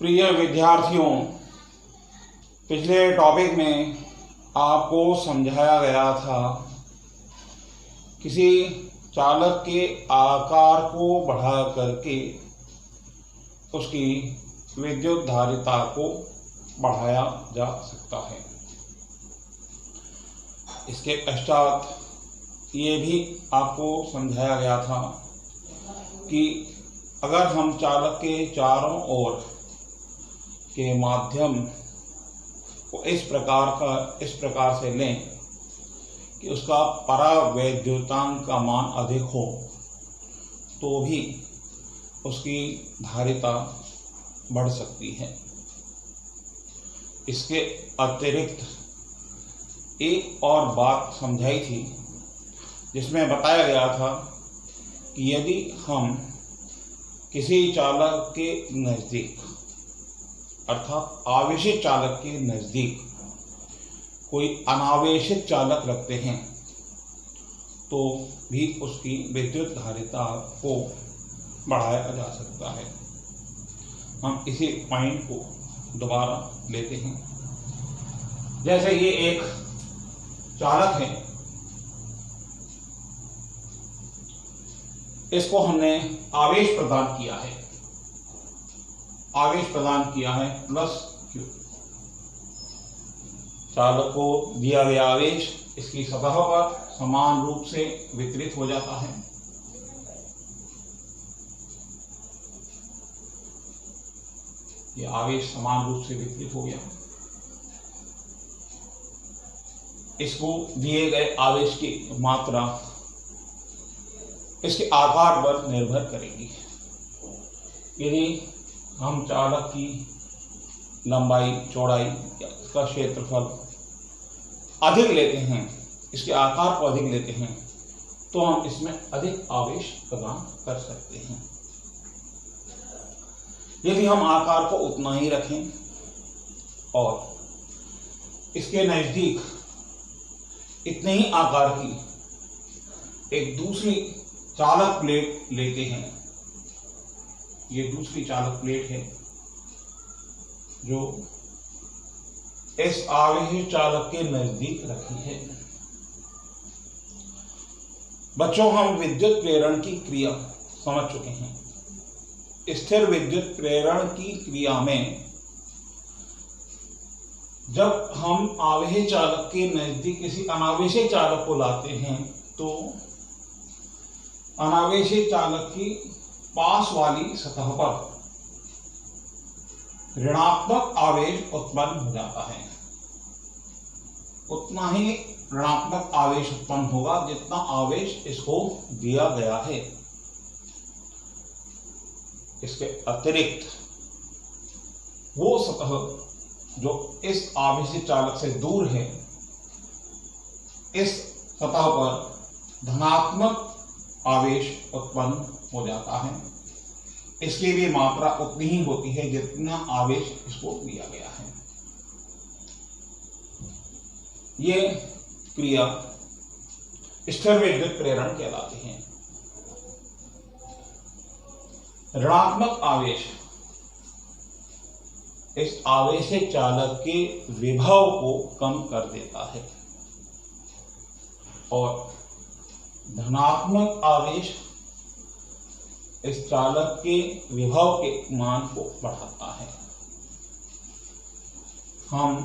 प्रिय विद्यार्थियों, पिछले टॉपिक में आपको समझाया गया था किसी चालक के आकार को बढ़ा करके उसकी विद्युत धारिता को बढ़ाया जा सकता है। इसके पश्चात ये भी आपको समझाया गया था कि अगर हम चालक के चारों ओर के माध्यम को इस प्रकार से लें कि उसका परावैद्युतांक का मान अधिक हो तो भी उसकी धारिता बढ़ सकती है। इसके अतिरिक्त एक और बात समझाई थी जिसमें बताया गया था कि यदि हम किसी चालक के नज़दीक अर्थात आवेशित चालक के नज़दीक कोई अनावेशित चालक रखते हैं तो भी उसकी विद्युत धारिता को बढ़ाया जा सकता है। हम इसी पॉइंट को दोबारा लेते हैं। जैसे ये एक चालक है, इसको हमने आवेश प्रदान किया है, प्लस Q। चालक को दिया गया आवेश इसकी सतह पर समान रूप से वितरित हो जाता है। ये आवेश समान रूप से वितरित हो गया। इसको दिए गए आवेश की मात्रा इसके आकार पर निर्भर करेगी। यदि हम चालक की लंबाई, चौड़ाई या इसका क्षेत्रफल अधिक लेते हैं, इसके आकार को अधिक लेते हैं, तो हम इसमें अधिक आवेश प्रदान कर सकते हैं। यदि हम आकार को उतना ही रखें और इसके नज़दीक इतने ही आकार की एक दूसरी चालक प्लेट लेते हैं, ये दूसरी चालक प्लेट है जो इस आवेशित चालक के नजदीक रखी है। बच्चों, हम विद्युत प्रेरण की क्रिया समझ चुके हैं। स्थिर विद्युत प्रेरण की क्रिया में जब हम आवेशित चालक के नजदीक किसी अनावेशित चालक को लाते हैं तो अनावेशित चालक की पास वाली सतह पर ऋणात्मक आवेश उत्पन्न हो जाता है। उतना ही ऋणात्मक आवेश उत्पन्न होगा जितना आवेश इसको दिया गया है। इसके अतिरिक्त वो सतह जो इस आवेशित चालक से दूर है, इस सतह पर धनात्मक आवेश उत्पन्न हो जाता है। इसकी भी मात्रा उतनी ही होती है जितना आवेश इसको दिया गया है। ये क्रिया स्थिर विद्युत प्रेरण कहलाती है। ऋणात्मक आवेश इस आवेशित चालक के विभव को कम कर देता है और धनात्मक आवेश इस चालक के विभव के मान को बढ़ाता है। हम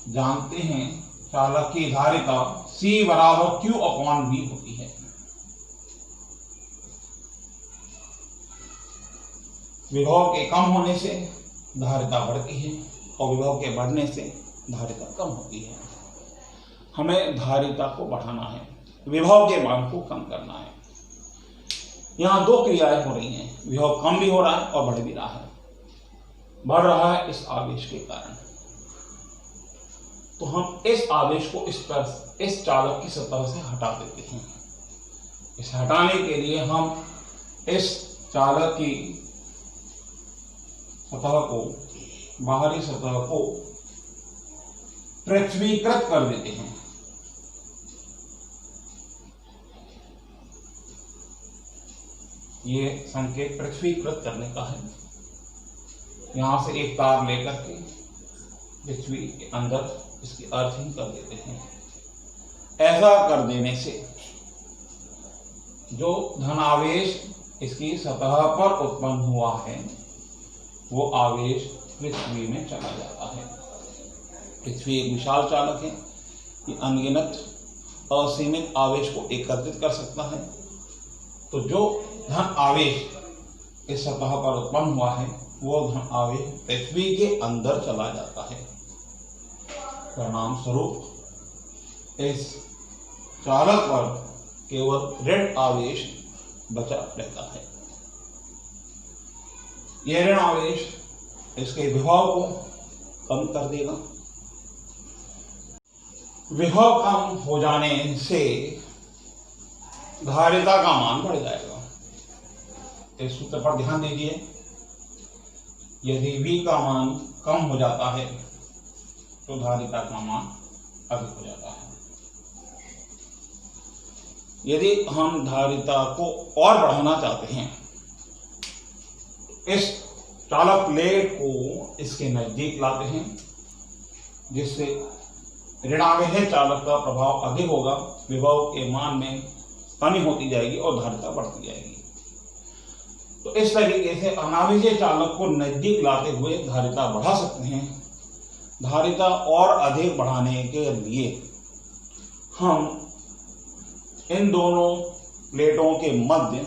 जानते हैं चालक की धारिता C बराबर Q/V होती है। विभव के कम होने से धारिता बढ़ती है और विभव के बढ़ने से धारिता कम होती है। हमें धारिता को बढ़ाना है, विभव के मान को कम करना है। यहाँ दो क्रियाएं हो रही हैं, विभव कम भी हो रहा है और बढ़ भी रहा है। बढ़ रहा है इस आवेश के कारण, तो हम इस आवेश को इस चालक की सतह से हटा देते हैं। इस हटाने के लिए हम इस चालक की सतह को, बाहरी सतह को पृथ्वीकृत कर देते हैं। ये संकेत पृथ्वीकृत करने का है। यहाँ से एक तार लेकर के पृथ्वी के अंदर इसकी अर्थिंग कर देते हैं। ऐसा कर देने से जो धनावेश इसकी सतह पर उत्पन्न हुआ है वो आवेश पृथ्वी में चला जाता है। पृथ्वी एक विशाल चालक है, ये अनगिनत असीमित आवेश को एकत्रित कर सकता है। तो जो धन आवेश इस सतह पर उत्पन्न हुआ है वो धन आवेश पृथ्वी के अंदर चला जाता है। परिणाम स्वरूप इस चालक पर केवल ऋण आवेश बचा रहता है। यह ऋण आवेश इसके विभव को कम कर देगा। विभव कम हो जाने से धारिता का मान बढ़ जाएगा। इस सूत्र पर ध्यान दीजिए, यदि V का मान कम हो जाता है तो धारिता का मान अधिक हो जाता है। यदि हम धारिता को और बढ़ाना चाहते हैं, इस चालक प्लेट को इसके नजदीक लाते हैं, जिससे ऋणावेश चालक का प्रभाव अधिक होगा, विभव के मान में कमी होती जाएगी और धारिता बढ़ती जाएगी। तो इस तरीके से अनावेश चालक को नजदीक लाते हुए धारिता बढ़ा सकते हैं। धारिता और अधिक बढ़ाने के लिए हम इन दोनों प्लेटों के मध्य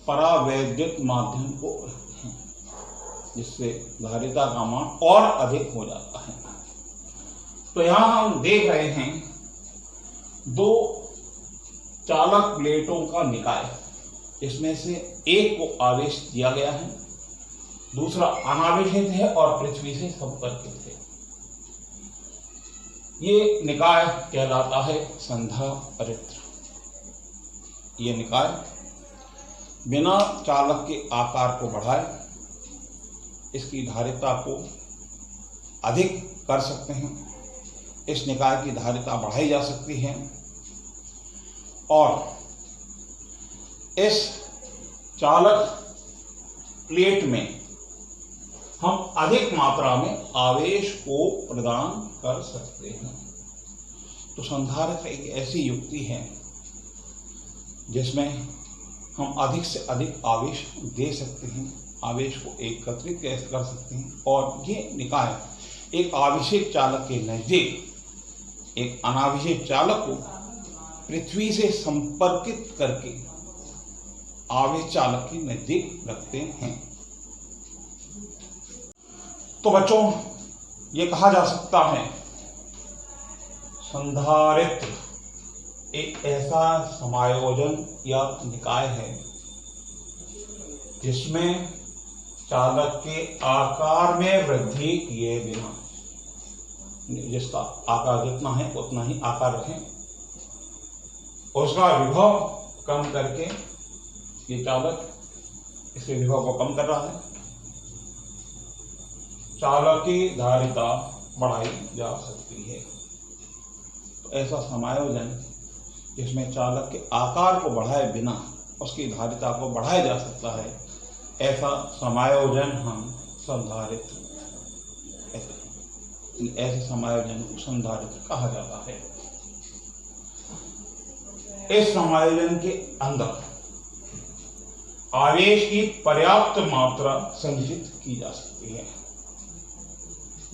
परावैद्युत माध्यम को रखते हैं, जिससे धारिता का मान और अधिक हो जाता है। तो यहां हम देख रहे हैं दो चालक प्लेटों का निकाय। इसमें से एक को आवेश दिया गया है, दूसरा अनावेशित है और पृथ्वी से संपर्कित है। ये निकाय कहलाता है संधारित्र। ये निकाय बिना चालक के आकार को बढ़ाए इसकी धारिता को अधिक कर सकते हैं। इस निकाय की धारिता बढ़ाई जा सकती है और इस चालक प्लेट में हम अधिक मात्रा में आवेश को प्रदान कर सकते हैं। तो संधारित्र एक ऐसी युक्ति है जिसमें हम अधिक से अधिक आवेश दे सकते हैं, आवेश को एकत्रित कर सकते हैं। और ये निकाय एक आवेशित चालक के नजदीक एक अनावेशित चालक को पृथ्वी से संपर्कित करके आवेश चालक के नजदीक रखते हैं। तो बच्चों, ये कहा जा सकता है संधारित्र एक ऐसा समायोजन या निकाय है जिसमें चालक के आकार में वृद्धि किए बिना, जिसका आकार जितना है उतना ही आकार रखें, उसका विभव कम करके ये चालक इसके विभव को कम कर रहा है, चालक की धारिता बढ़ाई जा सकती है। तो ऐसा समायोजन जिसमें चालक के आकार को बढ़ाए बिना उसकी धारिता को बढ़ाया जा सकता है, ऐसा समायोजन हम संधारित्र कहते हैं। ऐसे समायोजन को संधारित्र कहा जाता है। इस समायोजन के अंदर आवेश की पर्याप्त मात्रा संचित की जा सकती है।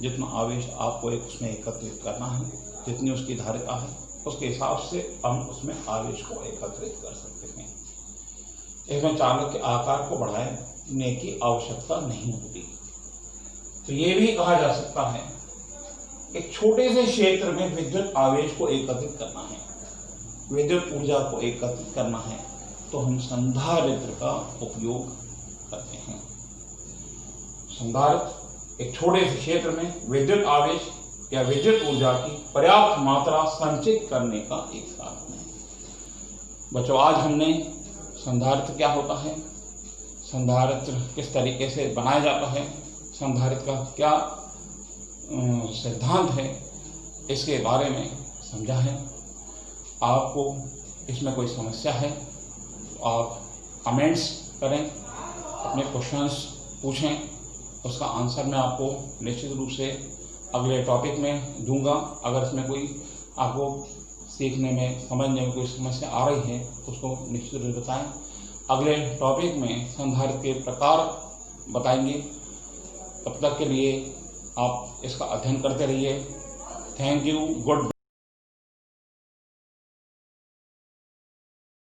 जितना आवेश आपको उसमें एकत्रित करना है, जितनी उसकी धारिता है, उसके हिसाब से हम उसमें आवेश को एकत्रित कर सकते हैं। इसमें चालक के आकार को बढ़ाने की आवश्यकता नहीं होती। तो ये भी कहा जा सकता है एक छोटे से क्षेत्र में विद्युत आवेश को एकत्रित करना है, विद्युत ऊर्जा को एकत्रित करना है, तो हम संधारित्र का उपयोग करते हैं। संधारित्र एक छोटे से क्षेत्र में विद्युत आवेश या विद्युत ऊर्जा की पर्याप्त मात्रा संचित करने का एक साधन है। बच्चों, आज हमने संधारित्र क्या होता है, संधारित्र किस तरीके से बनाया जाता है, संधारित्र का क्या सिद्धांत है, इसके बारे में समझा है। आपको इसमें कोई समस्या है तो आप कमेंट्स करें, अपने क्वेश्चंस पूछें, उसका आंसर मैं आपको निश्चित रूप से अगले टॉपिक में दूंगा। अगर इसमें कोई आपको सीखने में, समझने में कोई समस्या आ रही है उसको निश्चित रूप से बताएं। अगले टॉपिक में संधारित्र के प्रकार बताएंगे। तब तक के लिए आप इसका अध्ययन करते रहिए। Thank you. गुड।